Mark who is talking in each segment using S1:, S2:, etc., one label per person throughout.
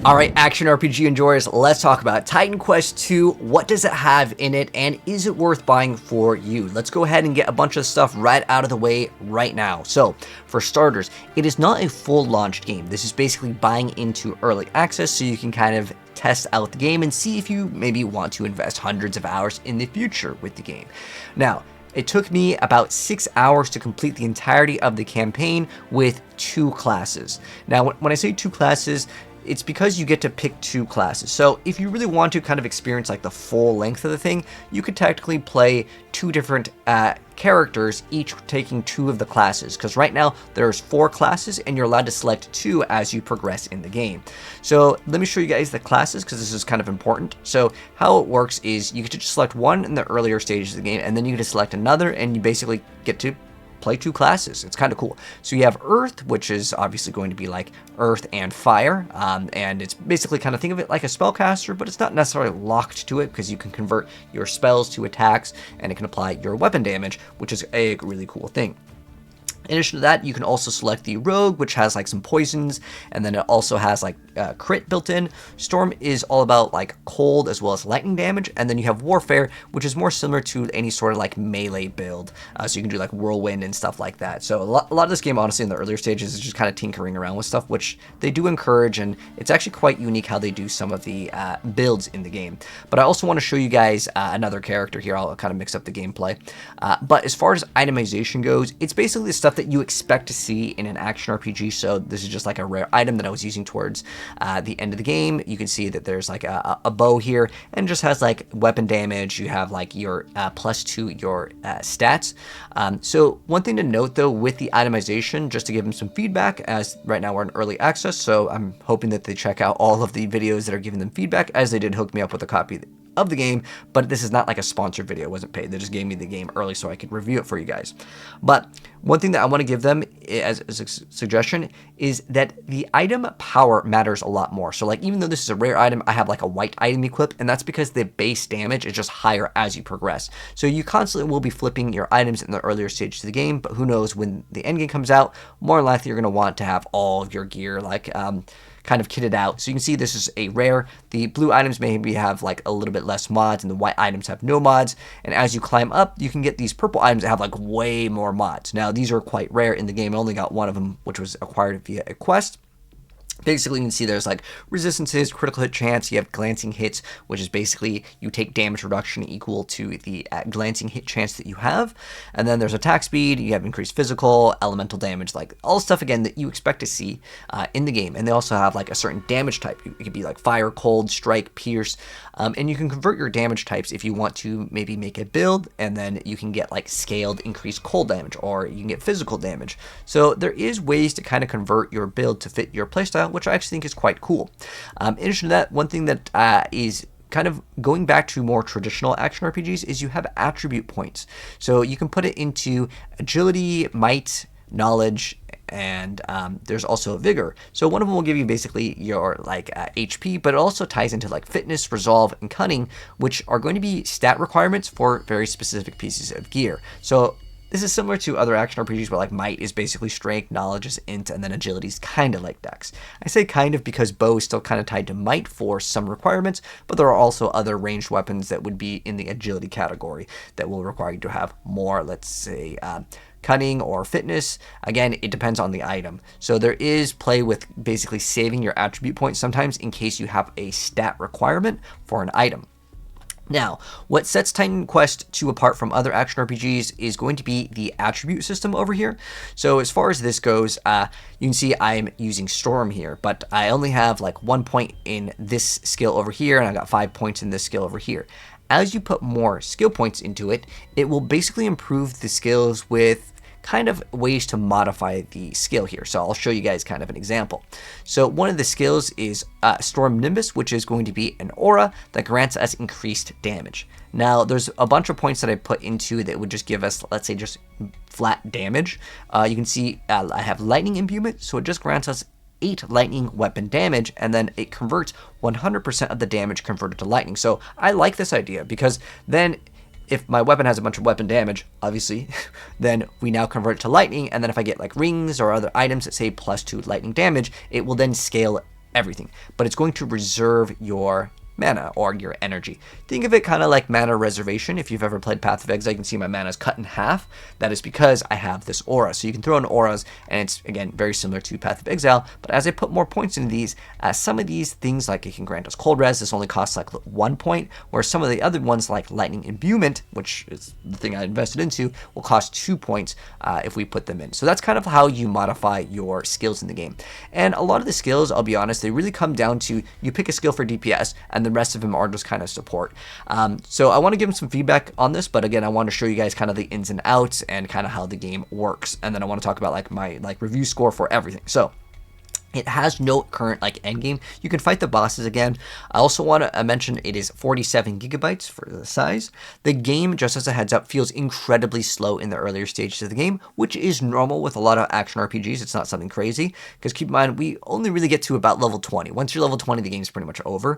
S1: Alright, action RPG enjoyers, let's talk about Titan Quest II. What does it have in it, and is it worth buying for you? Let's go ahead and get a bunch of stuff right out of the way right now. So, for starters, it is not a full launched game. This is basically buying into early access so you can kind of test out the game and see if you maybe want to invest hundreds of hours in the future with the game. Now, it took me about 6 hours to complete the entirety of the campaign with 2 classes. Now, when I say 2 classes, it's because you get to pick 2 classes. So if you really want to kind of experience like the full length of the thing, you could technically play 2 different characters, each taking 2 of the classes. Because right now there's 4 classes and you're allowed to select 2 as you progress in the game. So let me show you guys the classes because this is kind of important. So how it works is you get to just select one in the earlier stages of the game, and then you get to select another, and you basically get to play 2 classes. It's kind of cool. So you have Earth, which is obviously going to be like Earth and Fire, and it's basically kind of think of it like a spellcaster, but it's not necessarily locked to it because you can convert your spells to attacks, and it can apply your weapon damage, which is a really cool thing. In addition to that, you can also select the Rogue, which has like some poisons, and then it also has like crit built in. Storm is all about like cold as well as lightning damage, and then you have Warfare, which is more similar to any sort of like melee build, so you can do like Whirlwind and stuff like that. So a lot of this game, honestly, in the earlier stages is just kind of tinkering around with stuff, which they do encourage, and it's actually quite unique how they do some of the builds in the game. But I also want to show you guys another character here. I'll kind of mix up the gameplay. But as far as itemization goes, it's basically the stuff that you expect to see in an action RPG. So this is just like a rare item that I was using towards the end of the game. You can see that there's like a bow here, and just has like weapon damage. You have like your +2 your stats. So one thing to note though with the itemization, just to give them some feedback, as right now we're in early access, so I'm hoping that they check out all of the videos that are giving them feedback, as they did hook me up with a copy of the game, but this is not like a sponsored video. It wasn't paid. They just gave me the game early so I could review it for you guys. But one thing that I want to give them as a suggestion is that the item power matters a lot more. So like, even though this is a rare item, I have like a white item equipped, and that's because the base damage is just higher as you progress. So you constantly will be flipping your items in the earlier stages of the game, but who knows, when the end game comes out, more than likely you're going to want to have all of your gear like kind of kitted out. So you can see this is a rare. The blue items maybe have like a little bit less mods, and the white items have no mods. And as you climb up, you can get these purple items that have like way more mods. Now these are quite rare in the game. I only got one of them, which was acquired via a quest. Basically, you can see there's like resistances, critical hit chance, you have glancing hits, which is basically you take damage reduction equal to the glancing hit chance that you have. And then there's attack speed, you have increased physical, elemental damage, like all stuff again that you expect to see in the game. And they also have like a certain damage type. It could be like fire, cold, strike, pierce. And you can convert your damage types if you want to maybe make a build, and then you can get like scaled increased cold damage, or you can get physical damage. So there is ways to kind of convert your build to fit your playstyle, which I actually think is quite cool. In addition to that, one thing that is kind of going back to more traditional action RPGs is you have attribute points. So you can put it into agility, might, knowledge, and there's also vigor. So one of them will give you basically your like HP, but it also ties into like fitness, resolve, and cunning, which are going to be stat requirements for very specific pieces of gear. So this is similar to other action RPGs where like might is basically strength, knowledge is int, and then agility is kind of like dex. I say kind of because bow is still kind of tied to might for some requirements, but there are also other ranged weapons that would be in the agility category that will require you to have more, let's say, cunning or fitness. Again, it depends on the item. So there is play with basically saving your attribute points sometimes in case you have a stat requirement for an item. Now, what sets Titan Quest II apart from other action RPGs is going to be the attribute system over here. So as far as this goes, you can see I'm using Storm here, but I only have like 1 point in this skill over here, and I got 5 points in this skill over here. As you put more skill points into it, it will basically improve the skills with kind of ways to modify the skill here. So I'll show you guys kind of an example. So one of the skills is Storm Nimbus, which is going to be an aura that grants us increased damage. Now there's a bunch of points that I put into that would just give us, let's say, just flat damage. You can see I have lightning imbuement, so it just grants us 8 lightning weapon damage, and then it converts 100% of the damage converted to lightning. So I like this idea because then if my weapon has a bunch of weapon damage, obviously, then we now convert it to lightning, and then if I get like rings or other items that say +2 lightning damage, it will then scale everything, but it's going to reserve your mana or your energy. Think of it kind of like mana reservation. If you've ever played Path of Exile, you can see my mana is cut in half. That is because I have this aura. So you can throw in auras, and it's, again, very similar to Path of Exile, but as I put more points into these, some of these things, like it can grant us cold res, this only costs like 1 point, where some of the other ones like lightning imbuement, which is the thing I invested into, will cost 2 points if we put them in. So that's kind of how you modify your skills in the game. And a lot of the skills, I'll be honest, they really come down to you pick a skill for DPS, and the rest of them are just kind of support. So I want to give them some feedback on this, but again, I want to show you guys kind of the ins and outs and kind of how the game works. And then I want to talk about like my review score for everything. So it has no current like end game. You can fight the bosses again. I also want to mention it is 47 gigabytes for the size. The game, just as a heads up, feels incredibly slow in the earlier stages of the game, which is normal with a lot of action RPGs. It's not something crazy, because keep in mind, we only really get to about level 20. Once you're level 20, the game's pretty much over.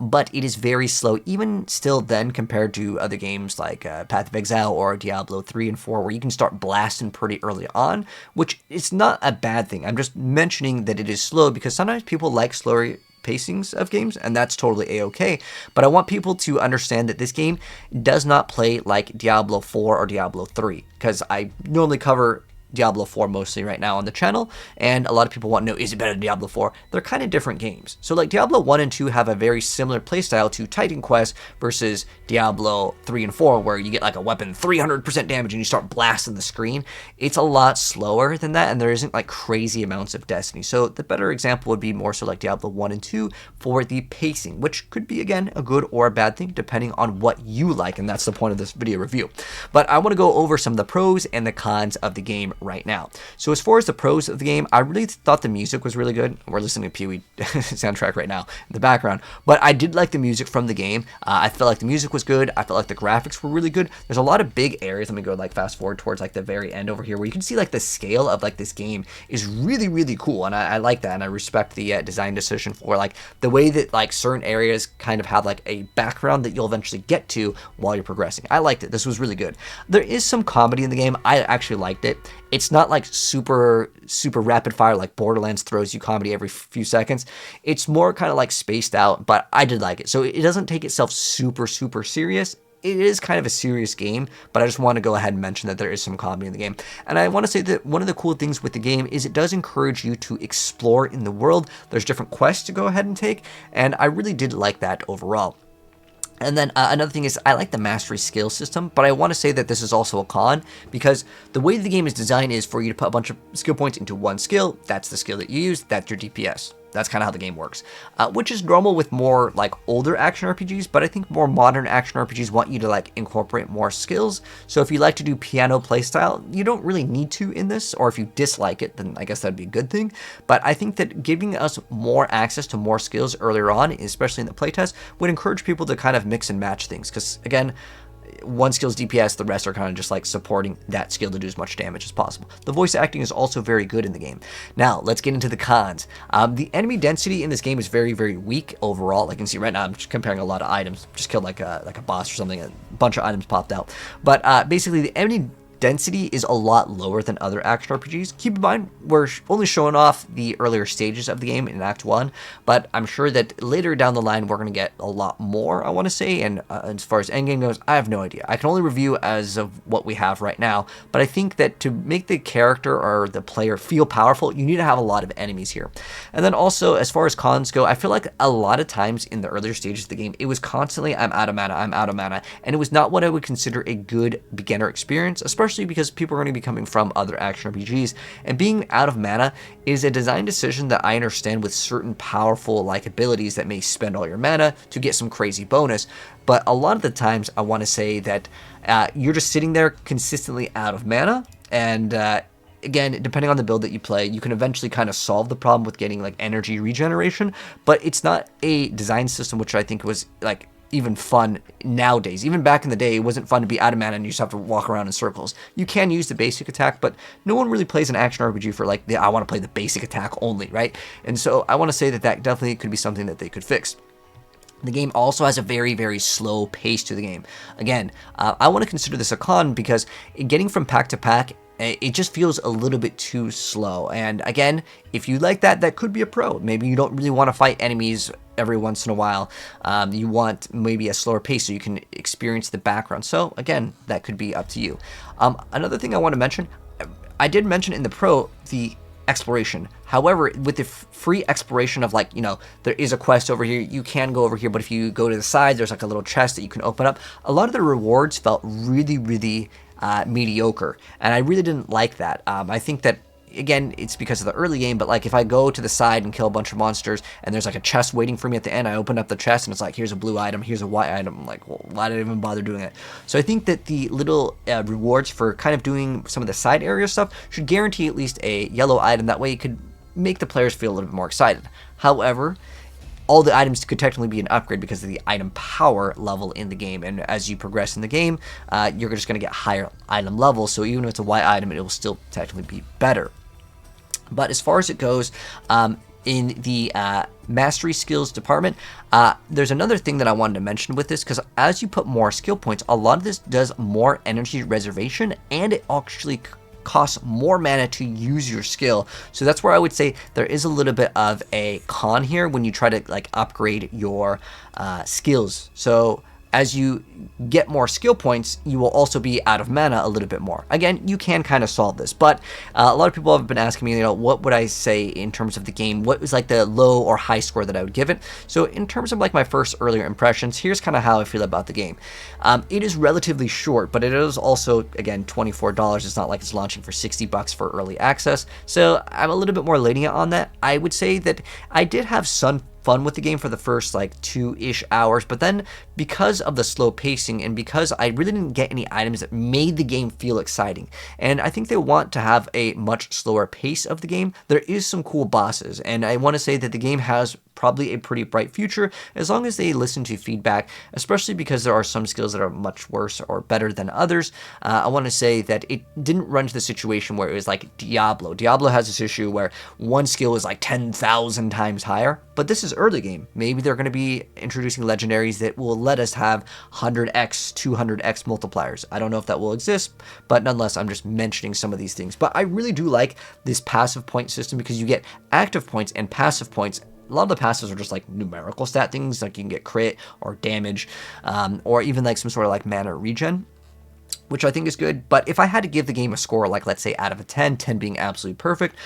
S1: But it is very slow, even still then, compared to other games like Path of Exile or Diablo 3 and 4, where you can start blasting pretty early on, which is not a bad thing. I'm just mentioning that it is slow because sometimes people like slower pacings of games, and that's totally a-okay. But I want people to understand that this game does not play like Diablo 4 or Diablo 3, because I normally cover Diablo 4 mostly right now on the channel, and a lot of people want to know, is it better than Diablo 4? They're kind of different games. So like Diablo 1 and 2 have a very similar playstyle to Titan Quest versus Diablo 3 and 4, where you get like a weapon 300% damage and you start blasting the screen. It's a lot slower than that, and there isn't like crazy amounts of destiny. So the better example would be more so like Diablo 1 and 2 for the pacing, which could be, again, a good or a bad thing depending on what you like, and that's the point of this video review. But I want to go over some of the pros and the cons of the game right now. So as far as the pros of the game, I really thought the music was really good. We're listening to Pee-wee soundtrack right now in the background, but I did like the music from the game. I felt like the music was good. I felt like the graphics were really good. There's a lot of big areas. Let me go like fast forward towards like the very end over here, where you can see like the scale of like this game is really, really cool, and I like that, and I respect the design decision for like the way that like certain areas kind of have like a background that you'll eventually get to while you're progressing. I liked it. This was really good. There is some comedy in the game. I actually liked it. It's not like super rapid fire like Borderlands throws you comedy every few seconds. It's more kind of like spaced out, but I did like it. So it doesn't take itself super serious. It is kind of a serious game, but I just want to go ahead and mention that there is some comedy in the game. And I want to say that one of the cool things with the game is it does encourage you to explore in the world. There's different quests to go ahead and take, and I really did like that overall. And then another thing is I like the mastery skill system, but I want to say that this is also a con, because the way the game is designed is for you to put a bunch of skill points into one skill. That's the skill that you use. That's your DPS. That's kind of how the game works, which is normal with more like older action RPGs, but I think more modern action RPGs want you to like incorporate more skills. So if you like to do piano playstyle, you don't really need to in this, or if you dislike it, then I guess that'd be a good thing. But I think that giving us more access to more skills earlier on, especially in the playtest, would encourage people to kind of mix and match things, because again, one skill's DPS, the rest are kind of just like supporting that skill to do as much damage as possible. The voice acting is also very good in the game. Now, let's get into the cons. The enemy density in this game is very weak overall. Like you can see right now, I'm just comparing a lot of items. Just killed like a boss or something, a bunch of items popped out. But basically, the enemy density is a lot lower than other action RPGs. Keep in mind, we're only showing off the earlier stages of the game in Act 1, but I'm sure that later down the line, we're going to get a lot more, I want to say, and as far as endgame goes, I have no idea. I can only review as of what we have right now, but I think that to make the character or the player feel powerful, you need to have a lot of enemies here. And then also, as far as cons go, I feel like a lot of times in the earlier stages of the game, it was constantly, I'm out of mana, and it was not what I would consider a good beginner experience, especially because people are going to be coming from other action RPGs, and being out of mana is a design decision that I understand with certain powerful like abilities that may spend all your mana to get some crazy bonus, but a lot of the times I want to say that you're just sitting there consistently out of mana, and again, depending on the build that you play, you can eventually kind of solve the problem with getting like energy regeneration, but it's not a design system which I think was like even fun nowadays. Even back in the day, it wasn't fun to be out of mana and you just have to walk around in circles. You can use the basic attack, but no one really plays an action RPG for like, I want to play the basic attack only, right? And so I want to say that that definitely could be something that they could fix. The game also has a very slow pace to the game. Again, I want to consider this a con because getting from pack to pack It just feels a little bit too slow. And again, if you like that, that could be a pro. Maybe you don't really want to fight enemies every once in a while. You want maybe a slower pace so you can experience the background. So again, that could be up to you. Another thing I want to mention, I did mention in the pro, the exploration. However, with the free exploration of, like, you know, there is a quest over here, you can go over here, but if you go to the side, there's like a little chest that you can open up. A lot of the rewards felt really, really mediocre, and I really didn't like that. I think that, again, it's because of the early game, but like if I go to the side and kill a bunch of monsters and there's like a chest waiting for me at the end, I open up the chest and it's like, here's a blue item, here's a white item. I'm like, well, why did I even bother doing it? So I think that the little rewards for kind of doing some of the side area stuff should guarantee at least a yellow item. That way it could make the players feel a little bit more excited. However, all the items could technically be an upgrade because of the item power level in the game, and as you progress in the game, you're just going to get higher item levels, so even if it's a white item, it will still technically be better. But as far as it goes, in the mastery skills department, there's another thing that I wanted to mention with this, because as you put more skill points, a lot of this does more energy reservation, and it actually costs more mana to use your skill. So that's where I would say there is a little bit of a con here when you try to like upgrade your skills. So as you get more skill points, you will also be out of mana a little bit more. Again, you can kind of solve this, but a lot of people have been asking me, you know, what would I say in terms of the game? What was like the low or high score that I would give it? So in terms of like my first earlier impressions, here's kind of how I feel about the game. It is relatively short, but it is also, again, $24. It's not like it's launching for $60 for early access. So I'm a little bit more lenient on that. I would say that I did have some fun with the game for the first like 2-ish hours, but then because of the slow pacing and because I really didn't get any items that made the game feel exciting, and I think they want to have a much slower pace of the game, there is some cool bosses, and I want to say that the game has probably a pretty bright future as long as they listen to feedback, especially because there are some skills that are much worse or better than others. I want to say that it didn't run to the situation where it was like Diablo. Diablo has this issue where one skill is like 10,000 times higher, but this is early game. Maybe they're going to be introducing legendaries that will let us have 100x, 200x multipliers. I don't know if that will exist, but nonetheless, I'm just mentioning some of these things. But I really do like this passive point system because you get active points and passive points. A lot of the passives are just like numerical stat things, like you can get crit or damage, or even like some sort of like mana regen, which I think is good. But if I had to give the game a score, like let's say out of a 10, 10 being absolutely perfect,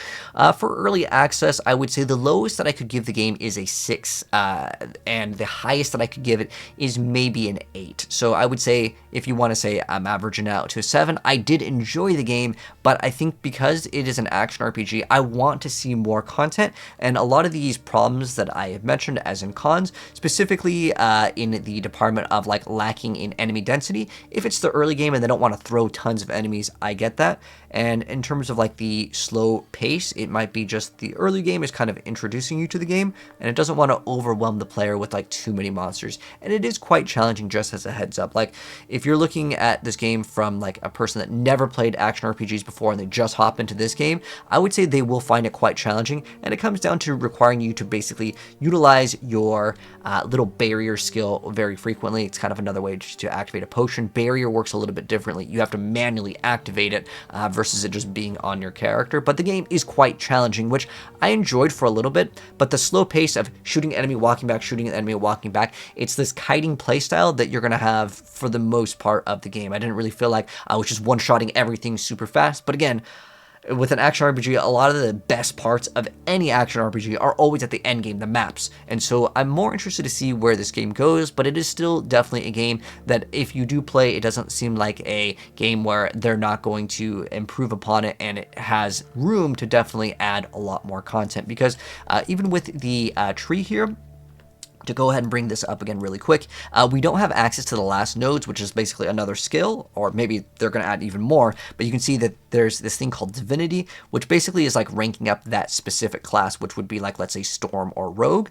S1: for early access, I would say the lowest that I could give the game is a 6, and the highest that I could give it is maybe an 8. So I would say, if you want to say I'm averaging out to a 7, I did enjoy the game, but I think because it is an action RPG, I want to see more content, and a lot of these problems that I have mentioned as in cons, specifically in the department of like lacking in enemy density, if it's the early game and they don't want to throw tons of enemies, I get that. And in terms of like the slow pace, it might be just the early game is kind of introducing you to the game, and it doesn't want to overwhelm the player with like too many monsters. And it is quite challenging, just as a heads up. Like if you're looking at this game from like a person that never played action RPGs before and they just hop into this game, I would say they will find it quite challenging. And it comes down to requiring you to basically utilize your little barrier skill very frequently. It's kind of another way to activate a potion. Barrier works a little bit differently. You have to manually activate it versus it just being on your character. But the game is quite challenging, which I enjoyed for a little bit, but the slow pace of shooting enemy, walking back, shooting an enemy, walking back, it's this kiting playstyle that you're going to have for the most part of the game. I didn't really feel like I was just one-shotting everything super fast, but again, with an action RPG, a lot of the best parts of any action RPG are always at the end game, the maps. And so I'm more interested to see where this game goes, but it is still definitely a game that if you do play, it doesn't seem like a game where they're not going to improve upon it, and it has room to definitely add a lot more content. Because even with the tree here, to go ahead and bring this up again really quick, we don't have access to the last nodes, which is basically another skill, or maybe they're going to add even more, but you can see that there's this thing called Divinity, which basically is like ranking up that specific class, which would be like, let's say, Storm or Rogue,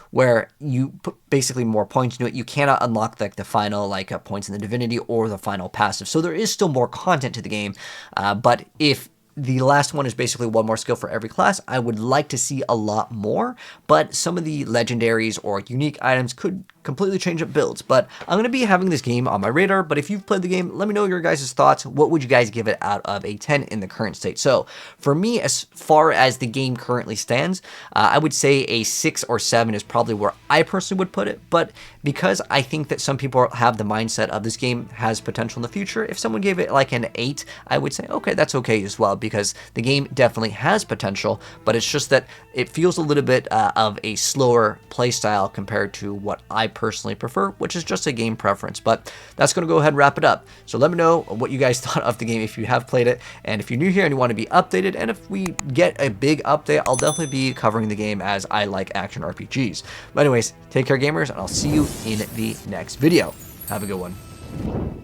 S1: where you put basically more points into it. You cannot unlock like the final like points in the Divinity or the final passive, so there is still more content to the game, but if the last one is basically one more skill for every class. I would like to see a lot more, but some of the legendaries or unique items could completely change up builds. But I'm going to be having this game on my radar, but if you've played the game, let me know your guys' thoughts. What would you guys give it out of a 10 in the current state? So for me, as far as the game currently stands, I would say a 6 or 7 is probably where I personally would put it, but because I think that some people have the mindset of this game has potential in the future, if someone gave it like an 8, I would say, okay, that's okay as well, because the game definitely has potential, but it's just that it feels a little bit of a slower playstyle compared to what I personally prefer, which is just a game preference. But that's going to go ahead and wrap it up. So let me know what you guys thought of the game if you have played it, and if you're new here and you want to be updated, and if we get a big update, I'll definitely be covering the game as I like action RPGs. But anyways, take care gamers, and I'll see you in the next video. Have a good one.